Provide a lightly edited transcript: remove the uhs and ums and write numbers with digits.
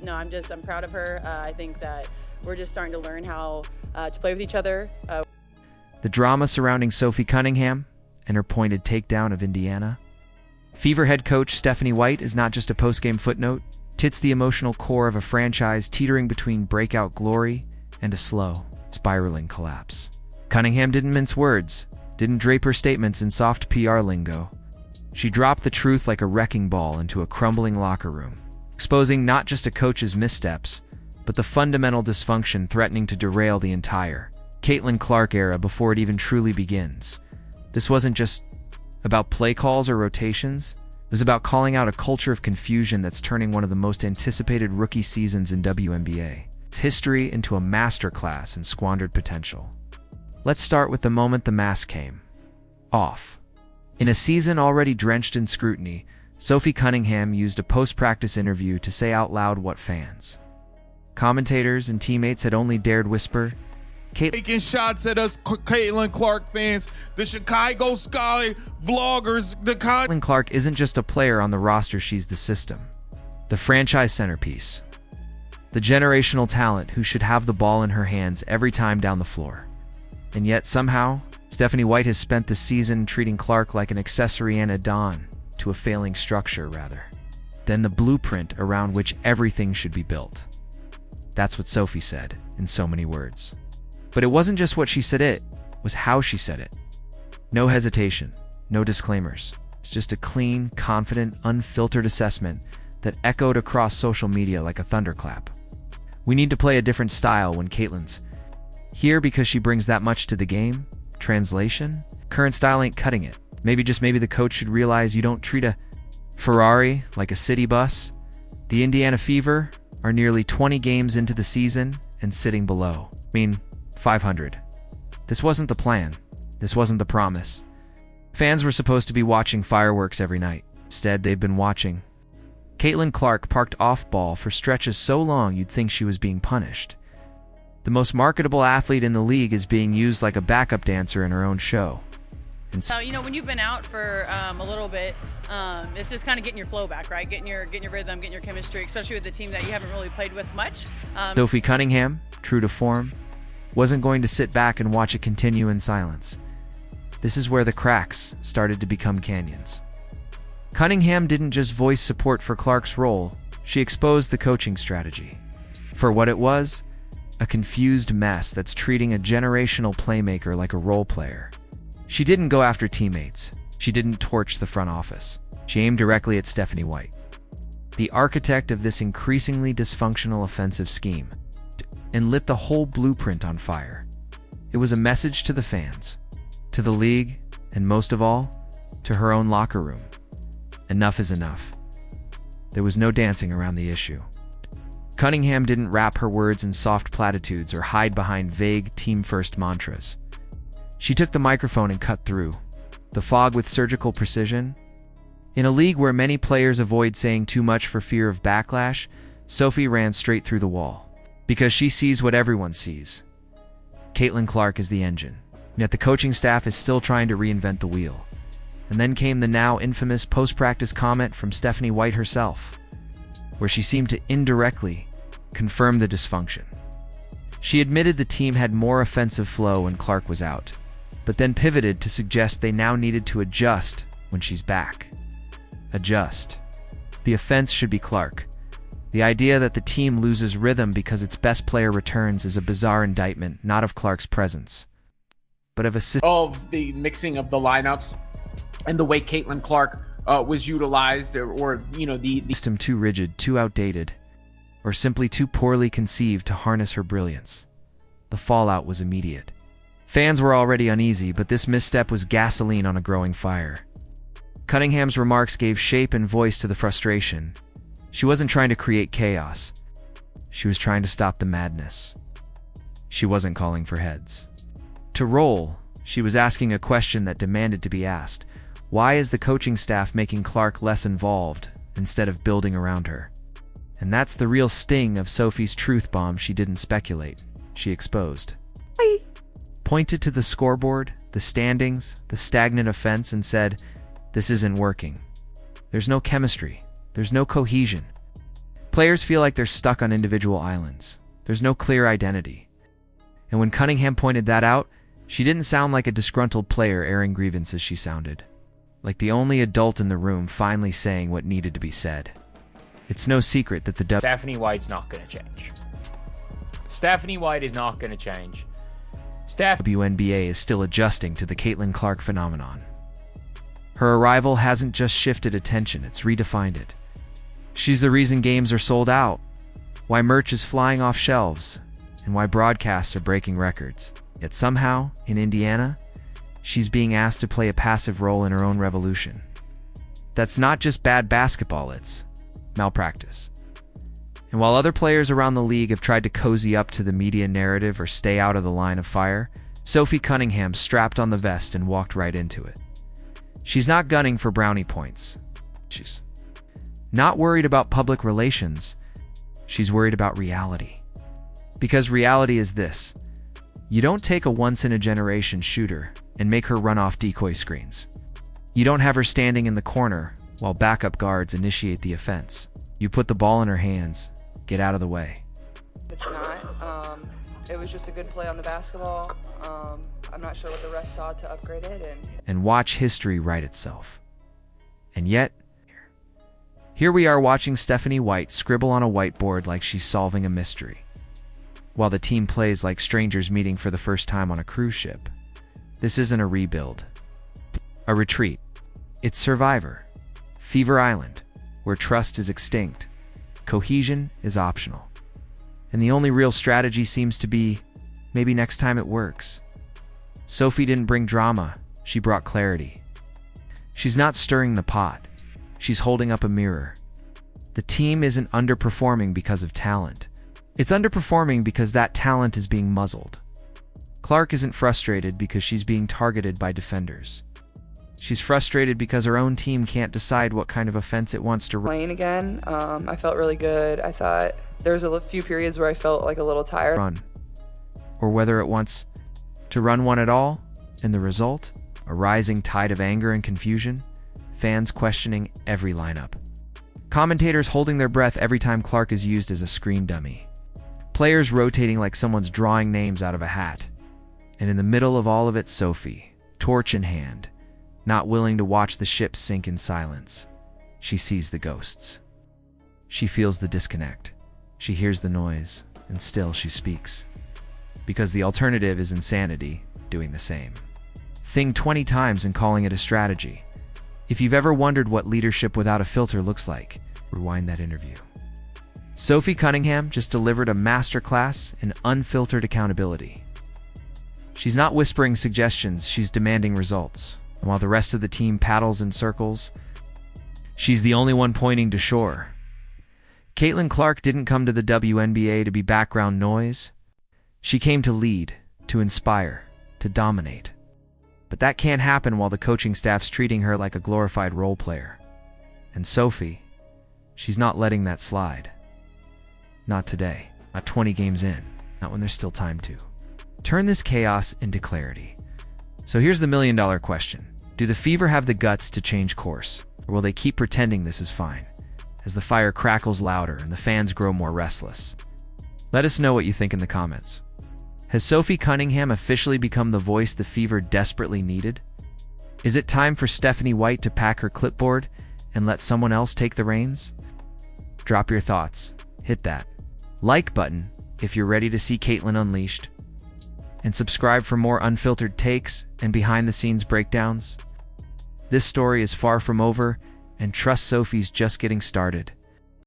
No, I'm proud of her. I think that we're just starting to learn how to play with each other. The drama surrounding Sophie Cunningham and her pointed takedown of Indiana. Fever head coach Stephanie White is not just a postgame footnote. It's the emotional core of a franchise teetering between breakout glory and a slow, spiraling collapse. Cunningham didn't mince words, didn't drape her statements in soft PR lingo. She dropped the truth like a wrecking ball into a crumbling locker room, exposing not just a coach's missteps, but the fundamental dysfunction threatening to derail the entire Caitlin Clark era before it even truly begins. This wasn't just about play calls or rotations. It was about calling out a culture of confusion that's turning one of the most anticipated rookie seasons in WNBA. Its history into a masterclass in squandered potential. Let's start with the moment the mask came off. In a season already drenched in scrutiny, Sophie Cunningham used a post-practice interview to say out loud what fans, commentators, and teammates had only dared whisper. Taking shots at us Caitlin Clark fans, the Chicago Sky vloggers, Caitlin Clark isn't just a player on the roster, she's the system. The franchise centerpiece. The generational talent who should have the ball in her hands every time down the floor. And yet somehow, Stephanie White has spent the season treating Clark like an accessory and add-on to a failing structure, rather than the blueprint around which everything should be built. That's what Sophie said, in so many words. But it wasn't just what she said, it was how she said it. No hesitation, no disclaimers. It's just a clean, confident, unfiltered assessment that echoed across social media like a thunderclap. We need to play a different style when Caitlin's here because she brings that much to the game. Translation? Current style ain't cutting it. Maybe the coach should realize you don't treat a Ferrari like a city bus. The Indiana Fever are nearly 20 games into the season and sitting below 500. This wasn't the plan. This wasn't the promise. Fans were supposed to be watching fireworks every night. Instead, they've been watching Caitlin Clark parked off ball for stretches so long you'd think she was being punished. The most marketable athlete in the league is being used like a backup dancer in her own show. And So, when you've been out for a little bit, it's just kind of getting your flow back, right? Getting your rhythm, getting your chemistry, especially with the team that you haven't really played with much. Sophie Cunningham, true to form, wasn't going to sit back and watch it continue in silence. This is where the cracks started to become canyons. Cunningham didn't just voice support for Clark's role, she exposed the coaching strategy. For what it was, a confused mess that's treating a generational playmaker like a role player. She didn't go after teammates. She didn't torch the front office. She aimed directly at Stephanie White, the architect of this increasingly dysfunctional offensive scheme, and lit the whole blueprint on fire. It was a message to the fans, to the league, and most of all, to her own locker room. Enough is enough. There was no dancing around the issue. Cunningham didn't wrap her words in soft platitudes or hide behind vague team-first mantras. She took the microphone and cut through the fog with surgical precision. In a league where many players avoid saying too much for fear of backlash, Sophie ran straight through the wall. Because she sees what everyone sees. Caitlin Clark is the engine, yet the coaching staff is still trying to reinvent the wheel. And then came the now infamous post-practice comment from Stephanie White herself, where she seemed to indirectly confirm the dysfunction. She admitted the team had more offensive flow when Clark was out, but then pivoted to suggest they now needed to adjust when she's back. Adjust. The offense should be Clark. The idea that the team loses rhythm because its best player returns is a bizarre indictment, not of Clark's presence, but of a system. Of the mixing of the lineups and the way Caitlin Clark was utilized, or the system too rigid, too outdated, or simply too poorly conceived to harness her brilliance. The fallout was immediate. Fans were already uneasy, but this misstep was gasoline on a growing fire. Cunningham's remarks gave shape and voice to the frustration. She wasn't trying to create chaos. She was trying to stop the madness. She wasn't calling for heads to roll. She was asking a question that demanded to be asked. Why is the coaching staff making Clark less involved instead of building around her? And that's the real sting of Sophie's truth bomb. She didn't speculate. She exposed. Pointed to the scoreboard, the standings, the stagnant offense, and said, "This isn't working. There's no chemistry. There's no cohesion. Players feel like they're stuck on individual islands. There's no clear identity. And when Cunningham pointed that out, she didn't sound like a disgruntled player airing grievances. She sounded like the only adult in the room finally saying what needed to be said. It's no secret that the Stephanie White's not going to change. Stephanie White is not going to change. WNBA is still adjusting to the Caitlin Clark phenomenon. Her arrival hasn't just shifted attention, it's redefined it. She's the reason games are sold out, why merch is flying off shelves, and why broadcasts are breaking records. Yet somehow, in Indiana, she's being asked to play a passive role in her own revolution. That's not just bad basketball, it's malpractice. And while other players around the league have tried to cozy up to the media narrative or stay out of the line of fire, Sophie Cunningham strapped on the vest and walked right into it. She's not gunning for brownie points. She's not worried about public relations. She's worried about reality. Because reality is this: you don't take a once-in-a-generation shooter and make her run off decoy screens. You don't have her standing in the corner while backup guards initiate the offense. You put the ball in her hands, get out of the way. It's not. It was just a good play on the basketball. I'm not sure what the refs saw to upgrade it. And watch history write itself. And yet, here we are watching Stephanie White scribble on a whiteboard like she's solving a mystery, while the team plays like strangers meeting for the first time on a cruise ship. This isn't a rebuild, a retreat. It's Survivor, Fever Island, where trust is extinct, cohesion is optional. And the only real strategy seems to be, maybe next time it works. Sophie didn't bring drama, she brought clarity. She's not stirring the pot, she's holding up a mirror. The team isn't underperforming because of talent. It's underperforming because that talent is being muzzled. Clark isn't frustrated because she's being targeted by defenders. She's frustrated because her own team can't decide what kind of offense it wants to run. Playing again, I felt really good. I thought there was a few periods where I felt like a little tired. Or whether it wants to run one at all, and the result, a rising tide of anger and confusion, fans questioning every lineup. Commentators holding their breath every time Clark is used as a screen dummy. Players rotating like someone's drawing names out of a hat. And in the middle of all of it, Sophie, torch in hand, not willing to watch the ship sink in silence. She sees the ghosts. She feels the disconnect. She hears the noise, and still she speaks. Because the alternative is insanity, doing the same thing 20 times and calling it a strategy. If you've ever wondered what leadership without a filter looks like, rewind that interview. Sophie Cunningham just delivered a masterclass in unfiltered accountability. She's not whispering suggestions, she's demanding results. And while the rest of the team paddles in circles, she's the only one pointing to shore. Caitlin Clark didn't come to the WNBA to be background noise. She came to lead, to inspire, to dominate. But that can't happen while the coaching staff's treating her like a glorified role player. And Sophie, she's not letting that slide. Not today, not 20 games in, not when there's still time to. Turn this chaos into clarity. So here's the million-dollar question. Do the Fever have the guts to change course, or will they keep pretending this is fine, as the fire crackles louder and the fans grow more restless? Let us know what you think in the comments. Has Sophie Cunningham officially become the voice the Fever desperately needed? Is it time for Stephanie White to pack her clipboard and let someone else take the reins? Drop your thoughts. Hit that like button if you're ready to see Caitlin unleashed. And subscribe for more unfiltered takes and behind-the-scenes breakdowns. This story is far from over, and trust Sophie's just getting started.